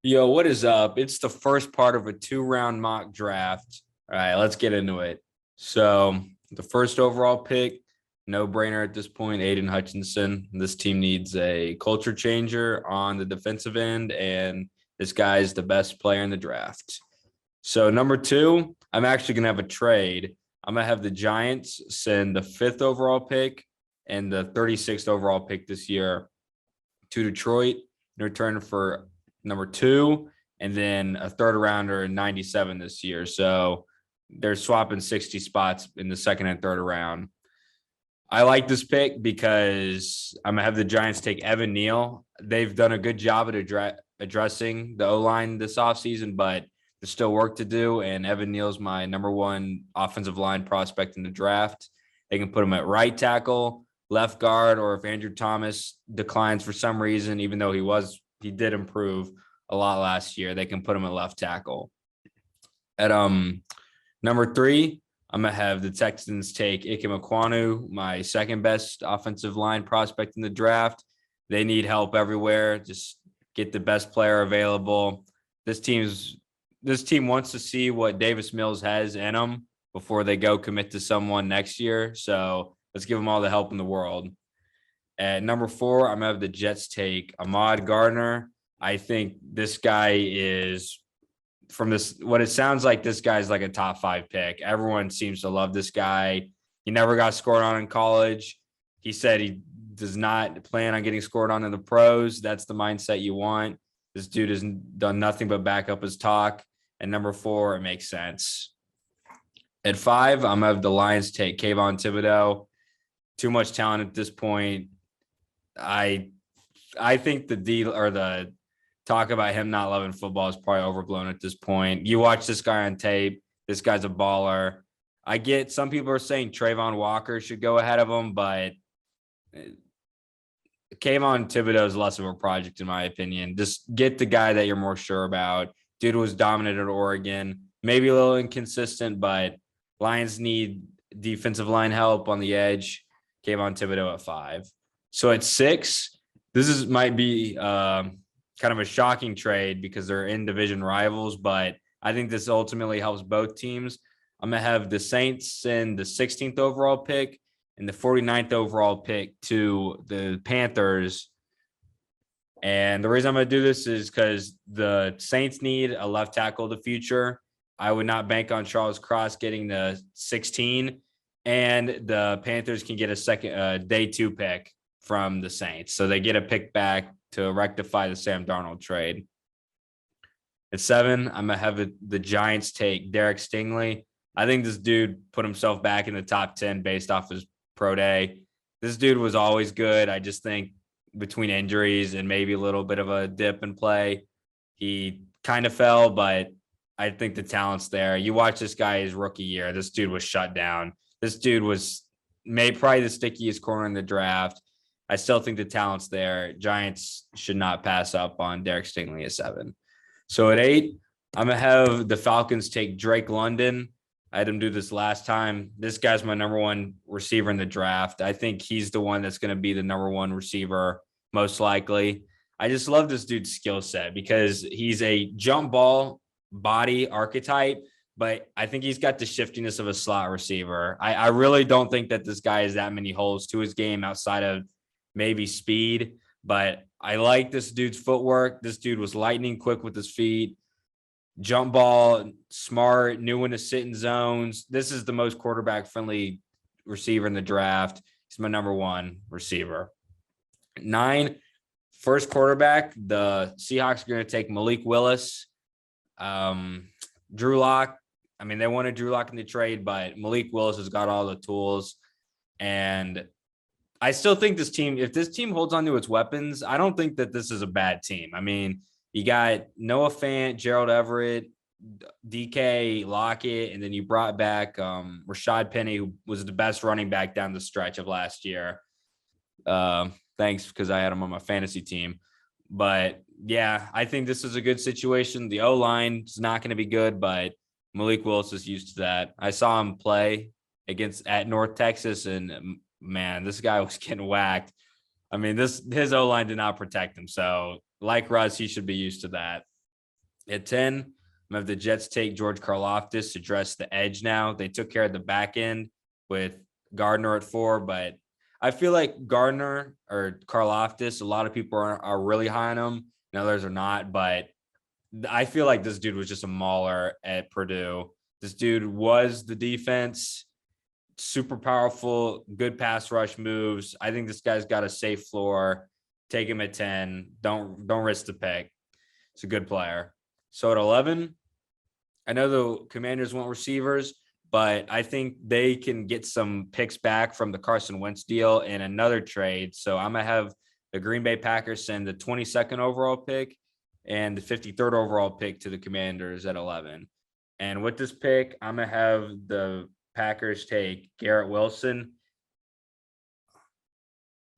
Yo, what is up? It's the first part of a two-round mock draft. All right, let's get into it. So, the first overall pick, no brainer at this point, Aiden Hutchinson. This team needs a culture changer on the defensive end, and this guy is the best player in the draft. So, number two, I'm actually going to have a trade. I'm going to have the Giants send the fifth overall pick and the 36th overall pick this year to Detroit in return for number two, and then a third rounder in 97 this year. So they're swapping 60 spots in the second and third round. I like this pick because I'm going to have the Giants take Evan Neal. They've done a good job at addressing the O line this offseason, but there's still work to do. And Evan Neal's my number one offensive line prospect in the draft. They can put him at right tackle, left guard, or if Andrew Thomas declines for some reason, even though he did improve a lot last year, they can put him at left tackle. At number three, I'm gonna have the Texans take Ike Ekwonu, my second best offensive line prospect in the draft. They need help everywhere. Just get the best player available. This team wants to see what Davis Mills has in them before they go commit to someone next year. So let's give them all the help in the world. At number four, I'm gonna have the Jets take Ahmad Gardner. I think this guy is from this what it sounds like this guy's like a top five pick. Everyone seems to love this guy. He never got scored on in college. He said he does not plan on getting scored on in the pros. That's the mindset you want. This dude has done nothing but back up his talk. And number four, it makes sense. At five, I'm gonna have the Lions take Kayvon Thibodeau. Too much talent at this point. I I think the deal or the talk about him not loving football is probably overblown at this point. You watch this guy on tape. This guy's a baller. I get some people are saying Trayvon Walker should go ahead of him, but Kayvon Thibodeau is less of a project in my opinion. Just get the guy that you're more sure about. Dude was dominant at Oregon. Maybe a little inconsistent, but Lions need defensive line help on the edge. Kayvon Thibodeau at five. So at six, might be kind of a shocking trade because they're in division rivals, but I think this ultimately helps both teams. I'm going to have the Saints send the 16th overall pick and the 49th overall pick to the Panthers. And the reason I'm going to do this is because the Saints need a left tackle of the future. I would not bank on Charles Cross getting the 16, and the Panthers can get a second day two pick from the Saints. So they get a pick back to rectify the Sam Darnold trade. At seven, I'm going to have the Giants take Derek Stingley. I think this dude put himself back in the top 10 based off his pro day. This dude was always good. I just think between injuries and maybe a little bit of a dip in play, he kind of fell, but I think the talent's there. You watch this guy his rookie year. This dude was shut down. This dude was probably the stickiest corner in the draft. I still think the talent's there. Giants should not pass up on Derek Stingley at seven. So at eight, I'm going to have the Falcons take Drake London. I had him do this last time. This guy's my number one receiver in the draft. I think he's the one that's going to be the number one receiver, most likely. I just love this dude's skill set because he's a jump ball body archetype, but I think he's got the shiftiness of a slot receiver. I really don't think that this guy has that many holes to his game outside of maybe speed, but I like this dude's footwork. This dude was lightning quick with his feet. Jump ball, smart, knew when to sit in zones. This is the most quarterback friendly receiver in the draft. He's my number one receiver. Nine, first quarterback. The Seahawks are going to take Malik Willis. Drew Lock. I mean, they wanted Drew Lock in the trade, but Malik Willis has got all the tools. And I still think if this team holds on to its weapons, I don't think that this is a bad team. I mean, you got Noah Fant, Gerald Everett, DK Lockett, and then you brought back Rashad Penny, who was the best running back down the stretch of last year. Thanks, because I had him on my fantasy team. But yeah, I think this is a good situation. The O-line is not going to be good, but Malik Willis is used to that. I saw him play at North Texas, and man, this guy was getting whacked. I mean, his O-line did not protect him. So like Russ, he should be used to that. At 10, I'm gonna have the Jets take George Karlaftis to address the edge now. They took care of the back end with Gardner at 4, but I feel like Gardner or Karlaftis, a lot of people are really high on him, and others are not, but I feel like this dude was just a mauler at Purdue. This dude was the defense, super powerful, good pass rush moves. I think this guy's got a safe floor. Take him at 10. Don't risk the pick. It's a good player. So at 11, I know the Commanders want receivers, but I think they can get some picks back from the Carson Wentz deal in another trade. So I'm going to have the Green Bay Packers send the 22nd overall pick and the 53rd overall pick to the Commanders at 11. And with this pick, I'm going to have the Packers take Garrett Wilson.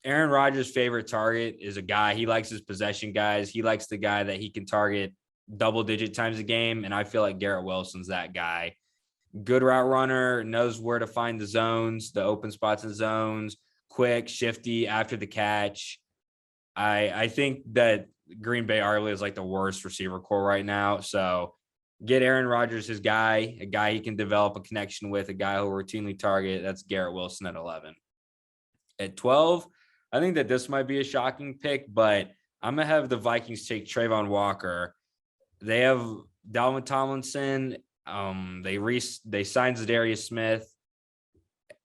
Aaron Rodgers' favorite target is a guy. He likes his possession guys. He likes the guy that he can target double-digit times a game, and I feel like Garrett Wilson's that guy. Good route runner, knows where to find the zones, the open spots and zones, quick, shifty after the catch. I think that Green Bay arguably is like the worst receiver core right now. So get Aaron Rodgers his guy, a guy he can develop a connection with, a guy who will routinely target. That's Garrett Wilson at 11. At 12, I think that this might be a shocking pick, but I'm going to have the Vikings take Trayvon Walker. They have Dalvin Tomlinson. They signed Zadarius Smith.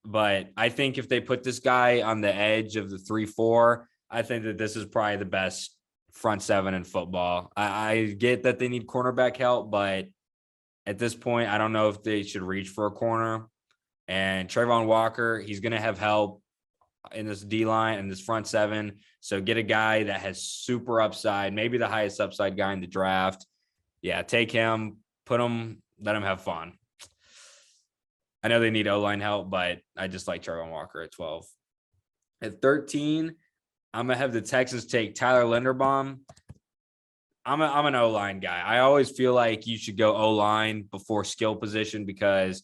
But I think if they put this guy on the edge of the 3-4, I think that this is probably the best front seven in football. I get that they need cornerback help, but at this point, I don't know if they should reach for a corner. And Trayvon Walker, he's going to have help in this D line and this front seven. So get a guy that has super upside, maybe the highest upside guy in the draft. Yeah, take him, put him, let him have fun. I know they need O-line help, but I just like Trayvon Walker at 12. At 13, I'm going to have the Texans take Tyler Linderbaum. I'm an O-line guy. I always feel like you should go O-line before skill position because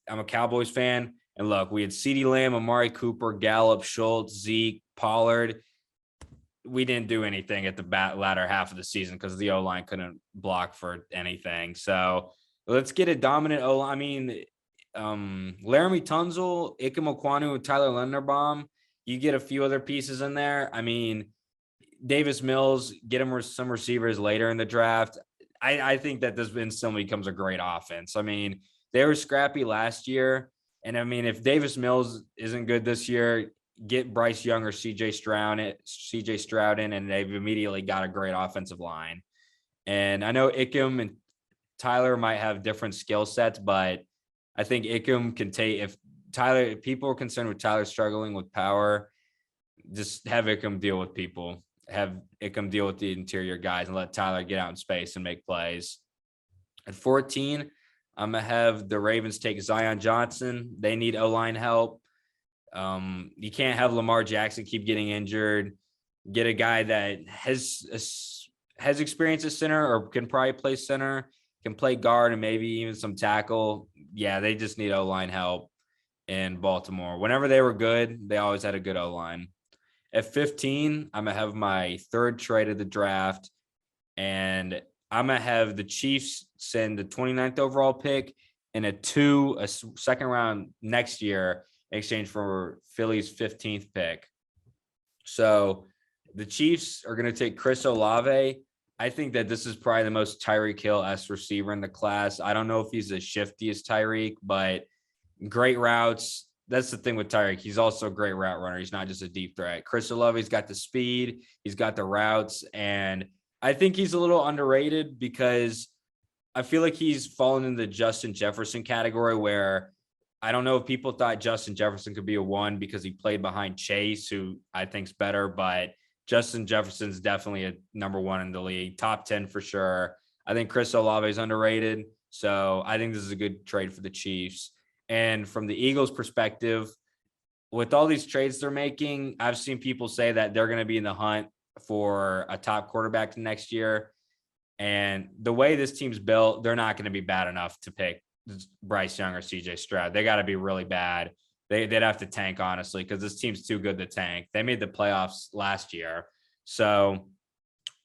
I'm a Cowboys fan. And look, we had CeeDee Lamb, Amari Cooper, Gallup, Schultz, Zeke, Pollard. We didn't do anything at the latter half of the season because the O-line couldn't block for anything. So let's get a dominant O-line. I mean, Laramie Tunzel, Ikem Ekwonu, Tyler Linderbaum. You get a few other pieces in there. I mean, Davis Mills, get him some receivers later in the draft. I think that this instantly becomes a great offense. I mean, they were scrappy last year. And I mean, if Davis Mills isn't good this year, get Bryce Young or CJ Stroud in, and they've immediately got a great offensive line. And I know Ikem and Tyler might have different skill sets, but I think Ikem can take if people are concerned with Tyler struggling with power, just have Ikem deal with people. Have Ikem deal with the interior guys and let Tyler get out in space and make plays. At 14, I'm going to have the Ravens take Zion Johnson. They need O-line help. You can't have Lamar Jackson keep getting injured. Get a guy that has experience at center or can probably play center, can play guard and maybe even some tackle. Yeah, they just need O-line help in Baltimore. Whenever they were good, they always had a good O-line. At 15, I'm going to have my third trade of the draft, and I'm going to have the Chiefs send the 29th overall pick and a second round next year in exchange for Philly's 15th pick. So the Chiefs are going to take Chris Olave. I think that this is probably the most Tyreek Hill-esque receiver in the class. I don't know if he's as shifty as Tyreek, but great routes. That's the thing with Tyreek. He's also a great route runner. He's not just a deep threat. Chris Olave's got the speed. He's got the routes. And I think he's a little underrated because I feel like he's fallen in the Justin Jefferson category where I don't know if people thought Justin Jefferson could be a 1 because he played behind Chase, who I think's better, but Justin Jefferson's definitely a number 1 in the league, top 10 for sure. I think Chris Olave is underrated. So I think this is a good trade for the Chiefs. And from the Eagles' perspective, with all these trades they're making, I've seen people say that they're going to be in the hunt for a top quarterback next year. And the way this team's built, they're not going to be bad enough to pick Bryce Young or CJ Stroud. They got to be really bad. They'd have to tank, honestly, because this team's too good to tank. They made the playoffs last year. So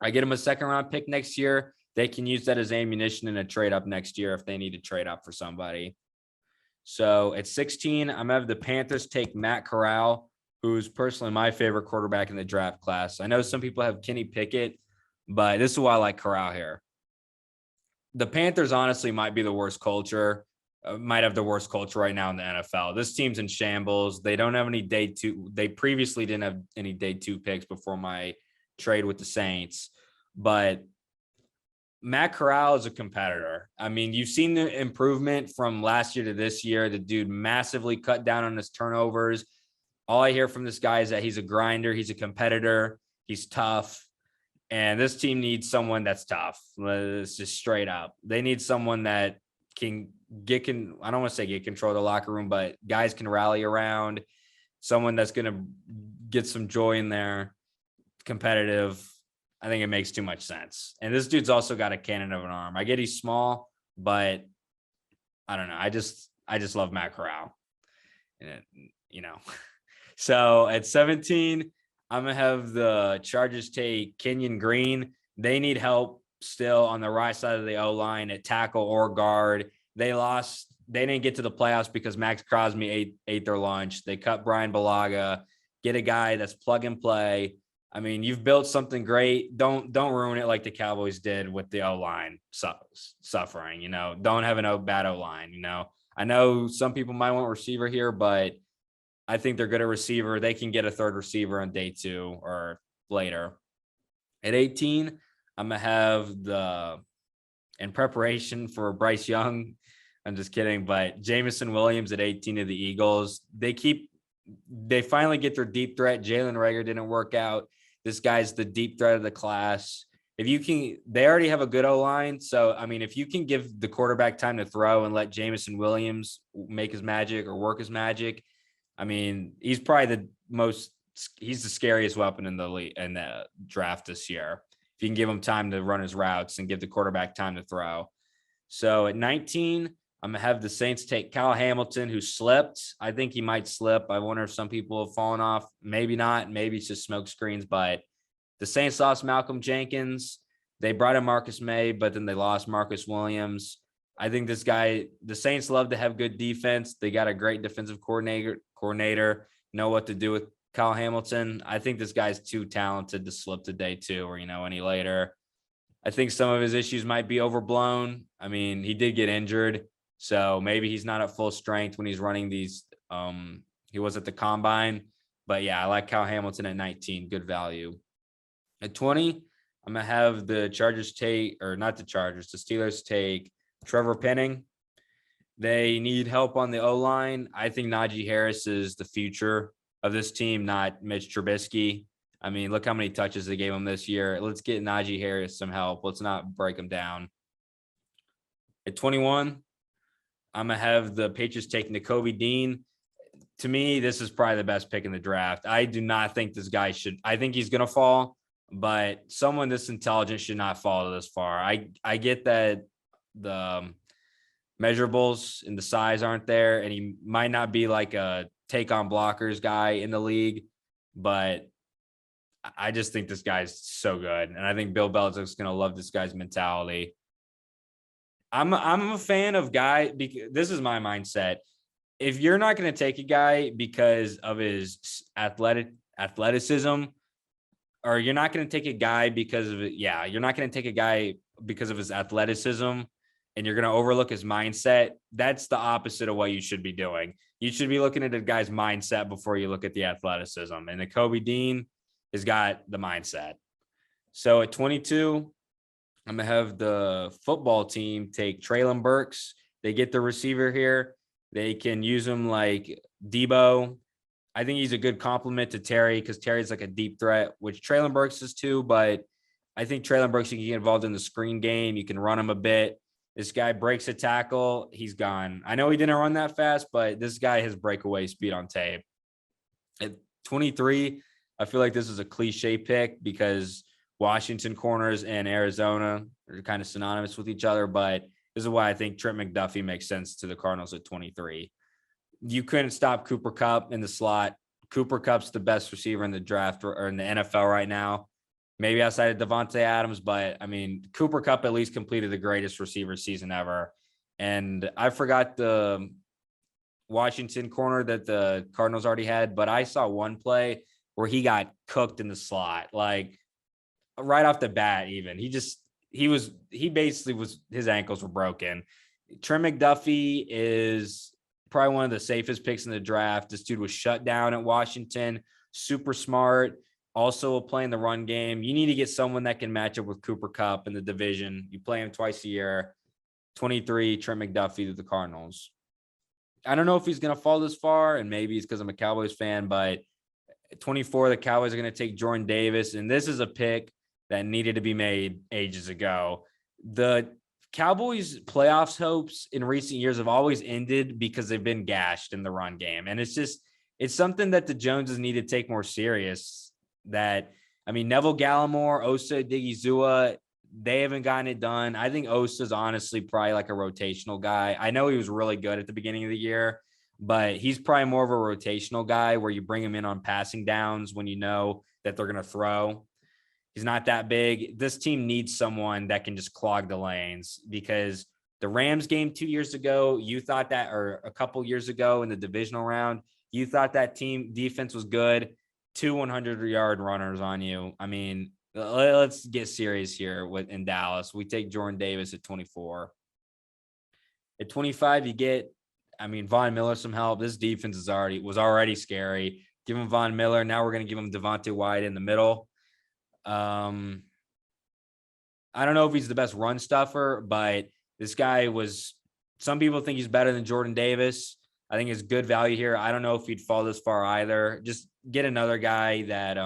I get them a second round pick next year. they can use that as ammunition in a trade up next year if they need to trade up for somebody. So at 16, I'm going to have the Panthers take Matt Corral, who's personally my favorite quarterback in the draft class. I know some people have Kenny Pickett, but this is why I like Corral here. The Panthers honestly might be the worst culture, might have the worst culture right now in the NFL. This team's in shambles. They don't have any day two. They previously didn't have any day two picks before my trade with the Saints, but Matt Corral is a competitor. I mean, you've seen the improvement from last year to this year. The dude massively cut down on his turnovers. All I hear from this guy is that he's a grinder. He's a competitor. He's tough. And this team needs someone that's tough. It's just straight up. They need someone that can I don't want to say get control of the locker room, but guys can rally around. Someone that's going to get some joy in there, competitive. I think it makes too much sense. And this dude's also got a cannon of an arm. I get he's small, but I don't know. I just love Matt Corral. And So at 17, I'm going to have the Chargers take Kenyon Green. They need help still on the right side of the O-line at tackle or guard. They didn't get to the playoffs because Max Crosby ate their lunch. They cut Brian Bulaga. Get a guy that's plug and play. I mean, you've built something great. Don't ruin it like the Cowboys did with the O-line suffering. Don't have an bad O-line. I know some people might want receiver here, but I think they're good at receiver. They can get a third receiver on day 2 or later. At 18, I'm going to have in preparation for Bryce Young, I'm just kidding, but Jameson Williams at 18 of the Eagles. They finally get their deep threat. Jalen Reagor didn't work out. This guy's the deep threat of the class. They already have a good O-line. So, I mean, if you can give the quarterback time to throw and let Jameson Williams make his magic or work his magic, I mean, he's probably he's the scariest weapon in the draft this year. If you can give him time to run his routes and give the quarterback time to throw. So at 19, I'm going to have the Saints take Kyle Hamilton, who slipped. I think he might slip. I wonder if some people have fallen off. Maybe not. Maybe it's just smoke screens. But the Saints lost Malcolm Jenkins. They brought in Marcus May, but then they lost Marcus Williams. I think the Saints love to have good defense. They got a great defensive coordinator, know what to do with Kyle Hamilton. I think this guy's too talented to slip to day 2 or, any later. I think some of his issues might be overblown. I mean, he did get injured, so maybe he's not at full strength when he's running these. He was at the combine, but yeah, I like Kyle Hamilton at 19, good value. At 20, I'm going to have the Chargers take, or not the Chargers, the Steelers take Trevor Penning. They need help on the O-line. I think Najee Harris is the future of this team, not Mitch Trubisky. I mean, look how many touches they gave him this year. Let's get Najee Harris some help. Let's not break him down. At 21, I'm going to have the Patriots take Nakobe Dean. To me, this is probably the best pick in the draft. I do not think this guy I think he's going to fall, but someone this intelligent should not fall this far. I get that the measurables and the size aren't there, and he might not be like a take on blockers guy in the league, but I just think this guy's so good. And I think Bill Belichick's going to love this guy's mentality. I'm a fan of because this is my mindset. If you're not going to take a guy because of his athleticism, or you're not going to take a guy because of it. Yeah. You're not going to take a guy because of his athleticism, and you're going to overlook his mindset. That's the opposite of what you should be doing. You should be looking at a guy's mindset before you look at the athleticism. And Nakobe Dean has got the mindset. So at 22, I'm going to have the football team take Treylon Burks. They get the receiver here. They can use him like Debo. I think he's a good compliment to Terry because Terry's like a deep threat, which Treylon Burks is too. But I think Treylon Burks, you can get involved in the screen game. You can run him a bit. This guy breaks a tackle. He's gone. I know he didn't run that fast, but this guy has breakaway speed on tape. At 23, I feel like this is a cliche pick because Washington corners and Arizona are kind of synonymous with each other, but this is why I think Trent McDuffie makes sense to the Cardinals at 23. You couldn't stop Cooper Kupp in the slot. Cooper Kupp's the best receiver in the draft or in the NFL right now. maybe outside of Devontae Adams, but I mean, Cooper Kupp at least completed the greatest receiver season ever. And I forgot the Washington corner that the Cardinals already had, but I saw one play where he got cooked in the slot, like right off the bat. Even he basically was, his ankles were broken. Trent McDuffie is probably one of the safest picks in the draft. This dude was shut down at Washington, super smart, also will play in the run game. You need to get someone that can match up with Cooper Kupp in the division. You play him twice a year. 23, Trent McDuffie to the Cardinals. I don't know if he's going to fall this far, and maybe it's because I'm a Cowboys fan, but 24, the Cowboys are going to take Jordan Davis, and this is a pick that needed to be made ages ago. The Cowboys' playoffs hopes in recent years have always ended because they've been gashed in the run game, and it's something that the Joneses need to take more serious. That, I mean, Neville Gallimore, Osa Odighizuwa, they haven't gotten it done. I think Osa's honestly probably like a rotational guy. I know he was really good at the beginning of the year, but he's probably more of a rotational guy where you bring him in on passing downs when you know that they're going to throw. He's not that big. This team needs someone that can just clog the lanes, because the Rams game 2 years ago, you thought that, or a couple years ago in the divisional round, you thought that team defense was good. 2 100-yard runners on you. I mean, let's get serious here in Dallas. We take Jordan Davis at 24. At 25, you get, I mean, Von Miller some help. This defense was already scary. Give him Von Miller. Now we're going to give him Devontae Wyatt in the middle. I don't know if he's the best run stuffer, but this guy was, some people think he's better than Jordan Davis. I think it's good value here. I don't know if he'd fall this far either. Just get another guy that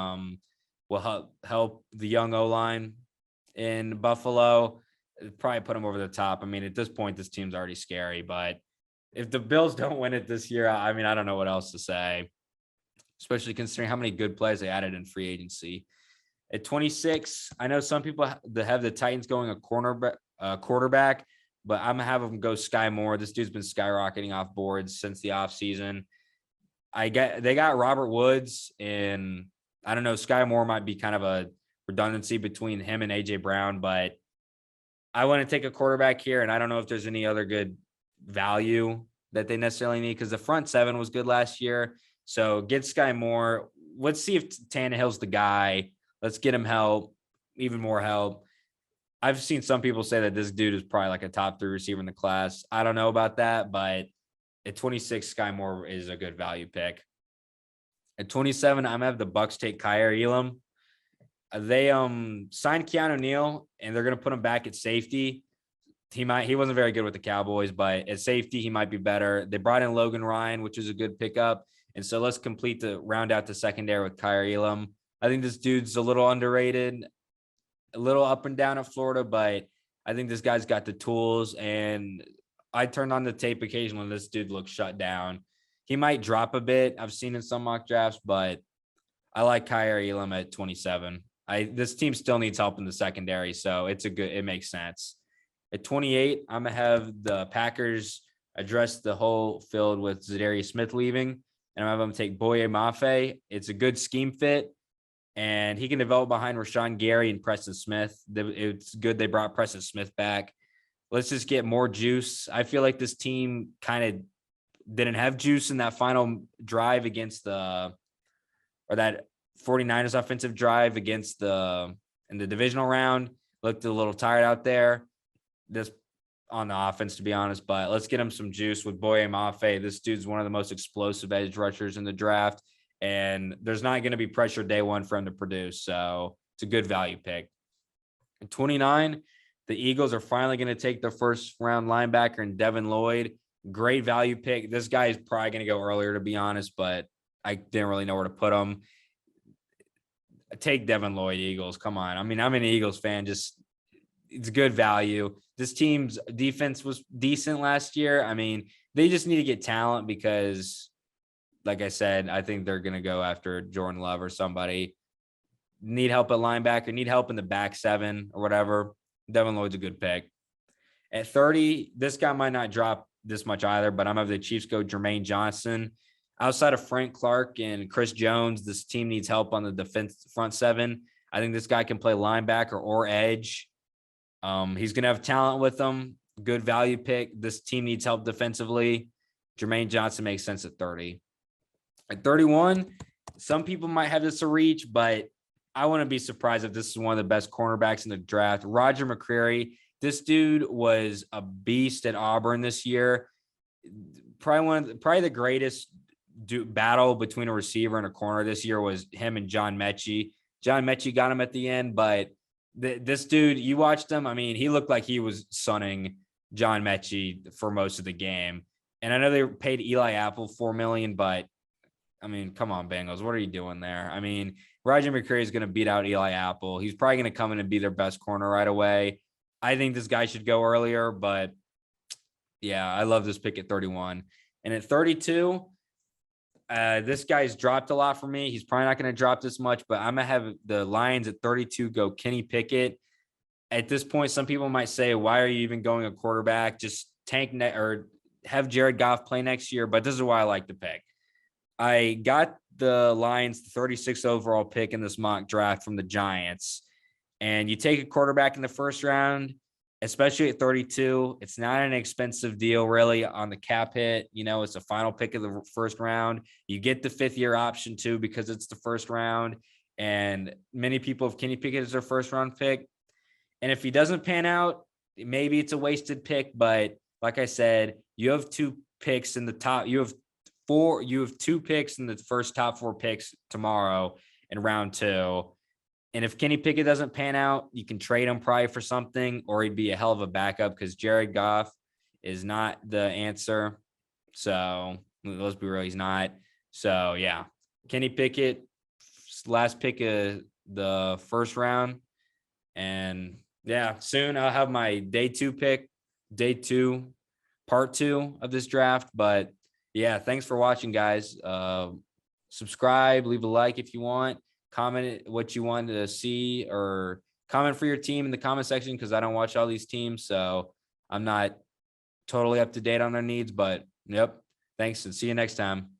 will help the young O-line in Buffalo. Probably put him over the top. I mean, at this point, this team's already scary, but if the Bills don't win it this year, I mean, I don't know what else to say, especially considering how many good players they added in free agency. At 26, I know some people that have the Titans going a quarterback, but I'm going to have them go Sky Moore. This dude's been skyrocketing off boards since the offseason. They got Robert Woods, and I don't know, Sky Moore might be kind of a redundancy between him and AJ Brown, but I want to take a quarterback here, and I don't know if there's any other good value that they necessarily need, because the front seven was good last year. So get Sky Moore. Let's see if Tannehill's the guy. Let's get him help, even more help. I've seen some people say that this dude is probably like a top 3 receiver in the class. I don't know about that, but at 26, Sky Moore is a good value pick. At 27, I'm gonna have the Bucks take Kaiir Elam. They signed Keanu Neal, and they're gonna put him back at safety. He wasn't very good with the Cowboys, but at safety he might be better. They brought in Logan Ryan, which is a good pickup, and so let's round out the secondary with Kaiir Elam. I think this dude's a little underrated, a little up and down at Florida, but I think this guy's got the tools, and I turned on the tape occasionally when this dude looks shut down. He might drop a bit. I've seen in some mock drafts, but I like Kaiir Elam at 27. This team still needs help in the secondary, so it makes sense. At 28, I'm going to have the Packers address the whole field with Zadarius Smith leaving, and I'm going to take Boye Mafe. It's a good scheme fit, and he can develop behind Rashawn Gary and Preston Smith. It's good they brought Preston Smith back. Let's just get more juice. I feel like this team kind of didn't have juice in that final drive against that 49ers offensive drive in the divisional round. Looked a little tired out there. This on the offense, to be honest, but let's get him some juice with Boye Mafe. This dude's one of the most explosive edge rushers in the draft, and there's not going to be pressure day one for him to produce. So it's a good value pick. At 29, the Eagles are finally going to take their first round linebacker in Devin Lloyd. Great value pick. This guy is probably going to go earlier, to be honest, but I didn't really know where to put him. Take Devin Lloyd, Eagles. Come on. I mean, I'm an Eagles fan. It's good value. This team's defense was decent last year. I mean, they just need to get talent because, like I said, I think they're going to go after Jordan Love or somebody. Need help at linebacker, need help in the back seven or whatever. Devin Lloyd's a good pick. At 30, this guy might not drop this much either, but I'm going to have the Chiefs go Jermaine Johnson. Outside of Frank Clark and Chris Jones, this team needs help on the defense front seven. I think this guy can play linebacker or edge. He's going to have talent with him. Good value pick. This team needs help defensively. Jermaine Johnson makes sense at 30. At 31, some people might have this a reach, but I wouldn't be surprised if this is one of the best cornerbacks in the draft. Roger McCreary. This dude was a beast at Auburn this year. Probably the greatest battle between a receiver and a corner this year was him and John Mechie. John Mechie got him at the end, but this dude, you watched him. I mean, he looked like he was sunning John Mechie for most of the game. And I know they paid Eli Apple $4 million, but I mean, come on, Bengals, what are you doing there? I mean, Roger McCreary is going to beat out Eli Apple. He's probably going to come in and be their best corner right away. I think this guy should go earlier, but yeah, I love this pick at 31. And at 32, this guy's dropped a lot for me. He's probably not going to drop this much, but I'm going to have the Lions at 32 go Kenny Pickett. At this point, some people might say, why are you even going a quarterback? Just tank or have Jared Goff play next year. But this is why I like the pick. I got the Lions 36th overall pick in this mock draft from the Giants. And you take a quarterback in the first round, especially at 32. It's not an expensive deal really on the cap hit. You know, it's a final pick of the first round. You get the 5th-year option too because it's the first round. And many people have Kenny Pickett as their first round pick. And if he doesn't pan out, maybe it's a wasted pick. But like I said, you have 2 picks in the top. You have 2 picks in the first top 4 picks tomorrow in round 2. And if Kenny Pickett doesn't pan out, you can trade him probably for something, or he'd be a hell of a backup because Jared Goff is not the answer. So let's be real, he's not. So yeah, Kenny Pickett, last pick of the first round. And yeah, soon I'll have my day 2 pick, part 2 of this draft. But yeah, thanks for watching, guys. Subscribe, leave a like if you want. Comment what you want to see or comment for your team in the comment section because I don't watch all these teams. So I'm not totally up to date on their needs. But yep. Thanks and see you next time.